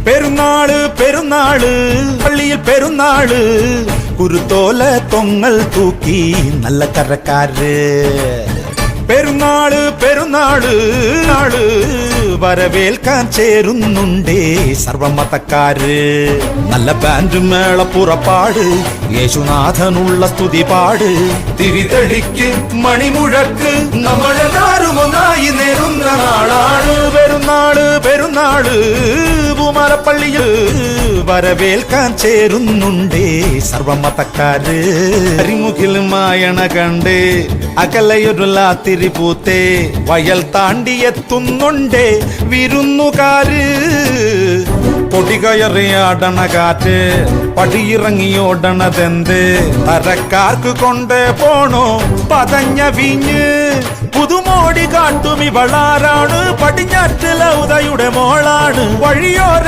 പെരുന്നാള് പെരുന്നാള് പള്ളിയിൽ പെരുന്നാള് കുരുത്തോല തൊങ്ങൽ തൂക്കി നല്ല കരക്കാര് പെരുന്നാള് പെരുന്നാള് നാള് വരവേൽക്കാൻ ചേരുന്നുണ്ടേ സർവമതക്കാര് നല്ല ബാൻഡ് മേള പുറപ്പാട് യേശുനാഥനുള്ള സ്തുതി പാട് തിരിതെളിക്ക് മണിമുഴക്ക് നമ്മളെല്ലാരും ഒന്നായി നേരുന്ന നാളാണ് പെരുന്നാള് പെരുന്നാള് പൂമാലപ്പള്ളിയിൽ വരവേൽക്കാൻ ചേരുന്നുണ്ടേ സർവമതക്കാര് അരിമുഖിൽ മായണ കണ്ടേ അകലയൊരു ലാത്തിരി പൂത്തേ വയൽ താണ്ടിയെത്തുന്നുണ്ടേ വിരുന്നുകാര് പൊടികയറിയാടണ കാറ്റ് പടിയിറങ്ങിയോടണതെന്ത് തരക്കാർക്ക് കൊണ്ടേ പോണോ പതഞ്ഞ വീഞ്ഞ് പുതുമോടി കാട്ടും ഇവളാരാണ് പടിഞ്ഞാറ്റിലെ ഉദയുടെ മോളാണ് വഴിയോര